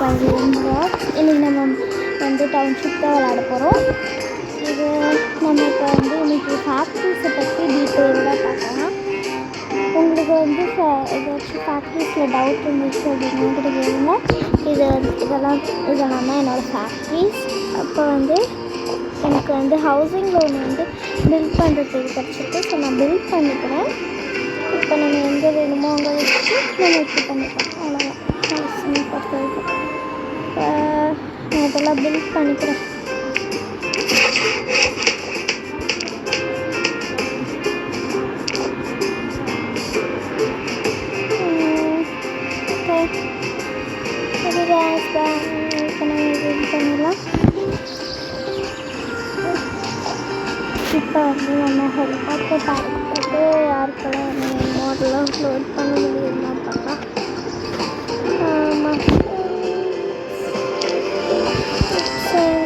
பைலியன் box. இன்றைக்கி நம்ம வந்து டவுன்ஷிப் தான் விளையாட போகிறோம். இது நம்ம இப்போ வந்து இன்றைக்கி ஃபேக்ட்ரிஸை பற்றி டீட்டெயிலாக பார்க்கலாம். உங்களுக்கு வந்து ஏதாச்சும் ஃபேக்ட்ரிஸில் டவுட் இருந்துச்சு அப்படின்னா கூட கேளுங்க. இதெல்லாம் தான் என்னோடய ஃபேக்ட்ரிஸ். அப்போ வந்து எனக்கு வந்து ஹவுசிங் லோன் வந்து பில்ட் பண்ணுறதுக்கு கிடச்சிருக்கு. ஸோ நான் பில்ட் பண்ணிக்கிறேன். இப்போ நம்ம எங்கே வேணுமோ அங்கே வச்சு நம்ம இப்படி பண்ணிக்கலாம். அவ்வளோதான் ஹவுசிங் பொறுத்த வரைக்கும். இப்போ நான் இதெல்லாம் பில்ட் பண்ணிக்கிறேன். இப்போ நம்ம இது பண்ணிடலாம். இப்போ வந்து நம்ம ஹெலிகாப்டர் பார்க்க போட்டு யாருக்கெல்லாம் மோடெல்லாம் லோட் பண்ண முடியுதுன்னா பார்க்கலாம். ஆமாம்,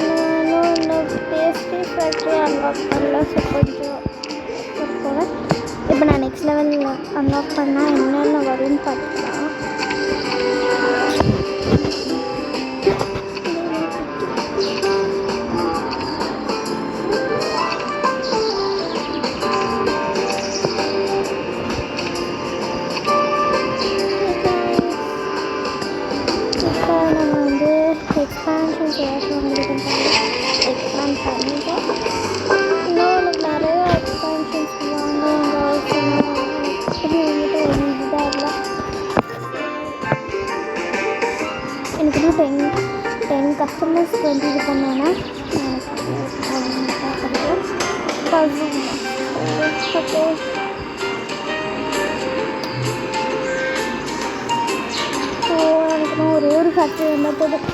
நானும் இந்த பேஸ்ட்ரி ஃபேக்ட்ரி அன்லாக் பண்ணல. ஸோ கொஞ்சம் போகிறேன். இப்போ நான் நெக்ஸ்ட் லெவலில் அன்லாக் பண்ணால் என்னென்ன வரும்னு பார்த்துக்கலாம். எக்ஸ்பேன்ஷன்ஸ் ஏதாச்சும் எக்ஸ்பேண்ட் பண்ணிவிட்டேன். இன்னும் எனக்கு நிறைய எக்ஸ்பேன்ஷன்ஸ் வாங்குவாங்க. வந்துட்டு ஒரு இதாக இல்லை. எனக்கு இன்னும் 10 கஸ்டமர்ஸ்க்கு வந்து இது பண்ணோன்னா ஓகே. ஸோ எனக்கு ஒரே ஒரு ஃபேக்ட்ரி வந்தால் போதும்.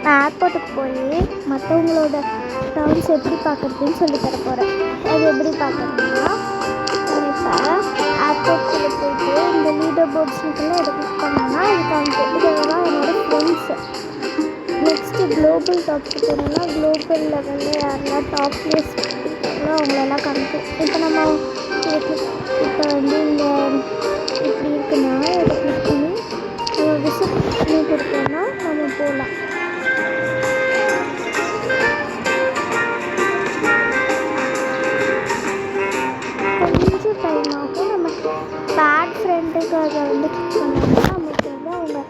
நான் ஏர்போர்ட்டுக்கு போய் மற்றவங்களோட டவுன்ஸ் எப்படி பார்க்குறதுன்னு சொல்லி தர போகிறேன். அது எப்படி பார்க்குறதுன்னா, இப்போ ஏர்போர்ட்டில் போய்ட்டு இந்த லீடர் போர்ட்ஸ்னுக்கெல்லாம் இதை கிளிக் பண்ணோன்னா இது காமிக்கும். இதெல்லாம் என்னோடய ஃப்ரெண்ட்ஸு. நெக்ஸ்ட்டு குளோபல் டாப்ஸுக்கு போனோன்னா குளோபல் லெவலில் யாரெல்லாம் டாப் லிஸ்ட் இருக்காங்களோ அவங்களெல்லாம் காமிக்கும். இப்போ நம்ம இப்போ வந்து இங்கே இப்படி இருக்குன்னா இதை கிளிக் பண்ணி நம்ம விசிட் பண்ணி கொடுத்தோன்னா நம்ம போகலாம். கொஞ்சம் டைம் ஆகும். நம்ம பேட் ஃப்ரெண்டுக்கு அதை வந்து கிளிக் பண்ணோம்னா நமக்கு வந்து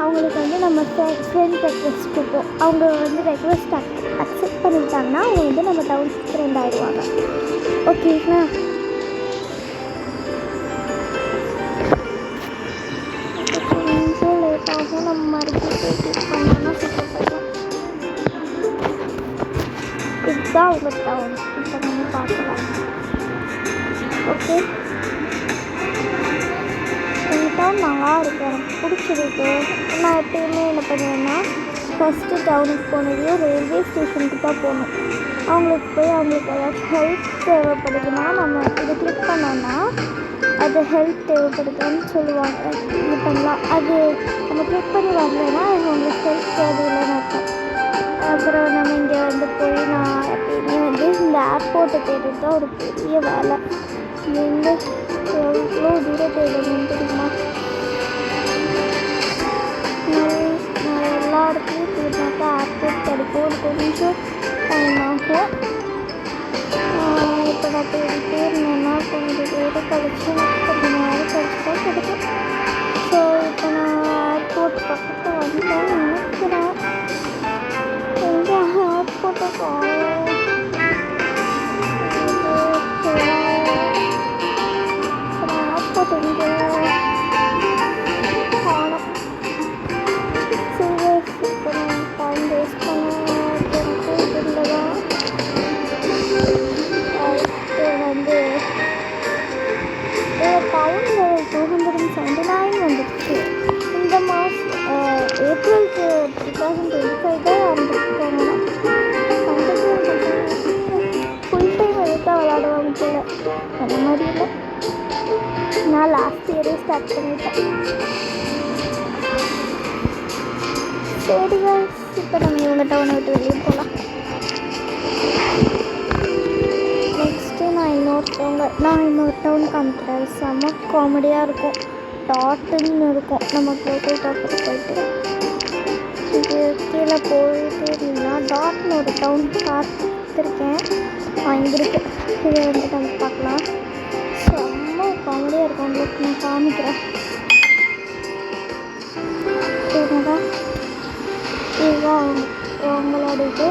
அவங்களுக்கு வந்து நம்ம ஃப்ரெண்ட் ரெக்வெஸ்ட் கொடுப்போம். அவங்க வந்து ரெக்வெஸ்ட் அக்செப்ட் பண்ணிட்டாங்கன்னா அவங்க வந்து நம்ம டவுன்ஷிப் ஃப்ரெண்ட் ஆகிடுவாங்க. ஓகேங்களா? கொஞ்சம் லேட் ஆகும். நம்ம மறுபடியும் கிளிக் பண்ணோன்னா சூப்பர் பண்ணலாம். இதுதான் அவங்க டவுன். இப்போ நம்ம பார்க்கலாம். ஓகே, எங்கள் டவுன் நல்லா இருக்குது, எனக்கு பிடிச்சிருக்கு. நான் எப்பயுமே என்ன பண்ணுவேன்னா ஃபஸ்ட்டு டவுனுக்கு போனதையும் ரயில்வே ஸ்டேஷனுக்கு தான் போகணும். அவங்களுக்கு ஏதாச்சும் ஹெல்ப் தேவைப்படுதுன்னா நம்ம இதை கிளிக் பண்ணோன்னா அது ஹெல்ப் தேவைப்படுதுன்னு சொல்லுவாங்க. இது பண்ணலாம். அது நம்ம கிளிக் பண்ணி வரலைன்னா அது உங்களுக்கு ஹெல்ப் தேவையில்லைன்னு அர்த்தம். அப்புறம் நம்ம இங்கே வந்து போய் ஏர்போர்ட்டை தேடுறது தான் ஒரு பெரிய வேலை. எங்கே எவ்வளோ தூரம் தேடணும்னு தெரியுமா? நான் எல்லா இடத்துலையும் தேடினாக்கா ஏர்போர்ட் கிடைக்கும். ஒரு கொஞ்சம் டைம் ஆகும். இப்போ நான் தேடிட்டே இருந்தேன்னா கொஞ்சம் தூரம் கிடச்சி கொஞ்சம் நேரம் கழிச்சு தான் கிடைக்கும். ஸோ இப்போ நான் ஏர்போர்ட் பக்கத்தில் வந்துட்டேன்னு நினைக்கிறேன். எங்கே ஏர்போர்ட்டை காணும்? ஏர்போர்ட் எங்கே காணும்? சரி, இப்போ நான் டைம் வேஸ்ட் எனக்கு இதில் தான் வந்து டவுனில் 279 வந்துடுச்சு. இந்த மாதம் ஏப்ரல் 2025 தான் ஆரம்பிச்சுட்டாங்க. ஃபுல் டைம் எதுக்காக விளாடுவாங்க போல. அந்த மாதிரி இல்லை, நான் லாஸ்ட் இயரே ஸ்டார்ட் பண்ணிட்டேன். சரி guys, இப்போ நம்ம இவங்க டவுனை விட்டு வெளியே போகலாம். நெக்ஸ்ட்டு நான் இன்னொரு டவுன் காமிக்கிறேன். செம்ம காமெடியாக இருக்கும். டாட்டுன்னு இருக்கும். நம்ம லோக்கல் டாக்டர் போயிட்டு இது கீழே போயிட்டு இருந்தீங்கன்னா டாட்னு ஒரு டவுன் பார்த்துருக்கேன். இங்கே இருக்குது. இதை வந்து நம்ம பார்க்கலாம். செம்ம காமெடியாக இருக்கும். உங்களுக்கு நான் காமிக்கிறேன். என்னடா இதுதான் அவங்களோட இது.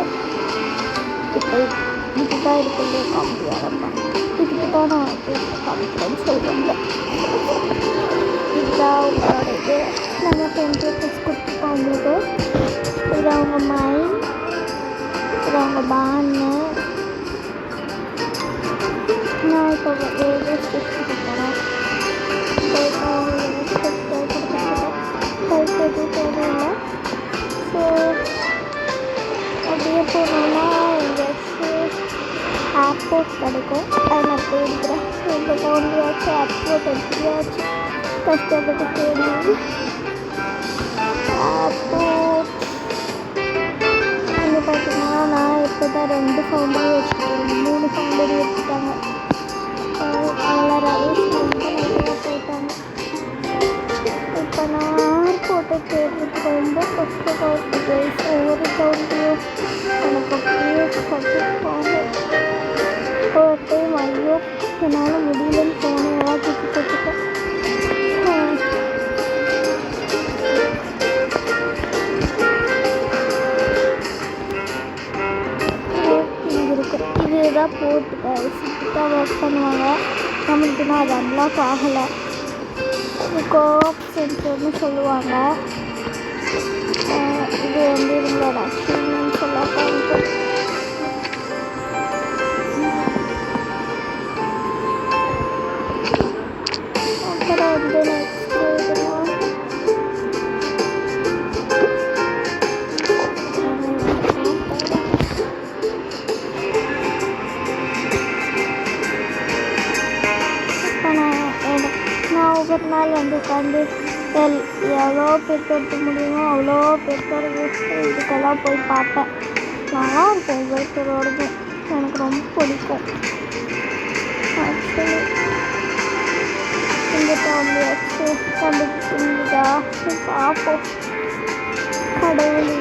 இப்போ இதுதான் இருக்கு இல்லையா காமெடியாக இருப்பான். இதுக்கு தான் நான் காமிக்கிறேன்னு சொல்லுவாங்க. இதுதான் அவங்களோட இது. நம்ம 10 rupees கொடுத்துருக்கோம் அவங்களுக்கு. இது அவங்க மைண்ட், இது அவங்க பான்னு. நான் இப்போ ரயில்வே ஸ்டேஷனுக்கு போகிறேன். போயிட்டு அவங்க கொடுத்துருக்கேன். தெரியல. ஸோ அப்படியே போனோம்னா எங்கேயாச்சும் ஏர்போர்ட் கிடைக்கும். அதை நான் தேடிக்கிறேன். இந்த டவுன்லையாச்சும் ஏர்போர்ட் எப்படியாச்சும் கஷ்டப்பட்டு தேடி ஏர்போர்ட் அங்கே பார்த்தீங்கன்னா நான் இப்போ தான் 2 ஃபவுண்டரி வச்சுருக்கேன். 3 ஃபவுண்டரி வச்சுட்டாங்க. அதில் ரமேஷ் வந்து நிறையா போயிட்டாங்க. இப்போ நான் ஏர்போர்ட்டை தேடுறது ரொம்ப கஷ்டப்பட்டு ஒவ்வொரு டவுன்லையும் எனக்கு அப்படியே கற்றுப்பாங்க. ஒரு டைம் ஐயோ என்னால் முடியலன்னு ஃபோனை எல்லாம் தூக்கி போட்டுட்டேன். இங்கே இருக்கு. இதுதான் போட்டு சிட்டாக ஒர்க் பண்ணுவாங்க. நம்மளுக்குன்னா அது அன்லாக் ஆகலை. கோஆப் சென்டர்னு சொல்லுவாங்க. இது வந்து இவங்களோட அச்சீவ்மெண்ட் எல்லாம் காமிக்கும். அப்புறம் வந்து நெக்ஸ்ட் இதெல்லாம் இப்போ நான் ஒவ்வொரு நாள் வந்து உட்காந்து எவ்வளோ பேர் தொடுத்த முடியுமோ அவ்வளோ பேர் இதுக்கெல்லாம் போய் பார்ப்பேன். நல்லா இருக்கும் ஒவ்வொருத்தரோடதும். எனக்கு ரொம்ப பிடிக்கும். ஆக்சுவலி இந்த டவுன்ல வச்சு கண்டுபிடிச்சிருந்தா பார்ப்போம். கடவுளே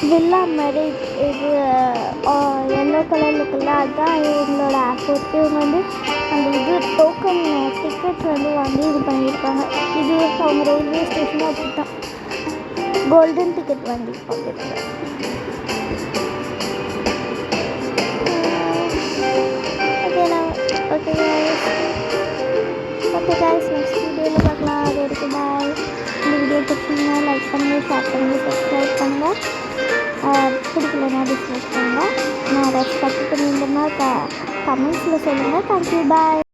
வில்லா மாதிரி இது எல்லோ கலரில் இருக்குல்ல, அதுதான் எங்களோட ஏர்போர்ட். இவங்க வந்து அந்த இது டோக்கன் டிக்கெட் வந்து வாங்கி இது பண்ணியிருக்காங்க. இது அவங்க ரயில்வே ஸ்டேஷனும் அப்படி தான் கோல்டன் டிக்கெட் வாங்கியிருப்பாங்க. ஓகே கைஸ், நெக்ஸ்ட் வீடியோவில் பார்க்கலாம். அது வரைக்கும் பாய். இந்த வீடியோ பிடிச்சிங்கன்னா லைக் பண்ணுங்கள், ஷேர் பண்ணுங்கள், சப்ஸ்கிரைப் பண்ணுங்கள். பிடிக்கலன்னா டிஸ்லைக் பண்ணுங்கள். நான் ஏதாச்சும் தப்பு பண்ணியிருந்தேன்னா கமெண்ட்ஸில் சொல்லுங்கள். தேங்க்யூ, பாய்.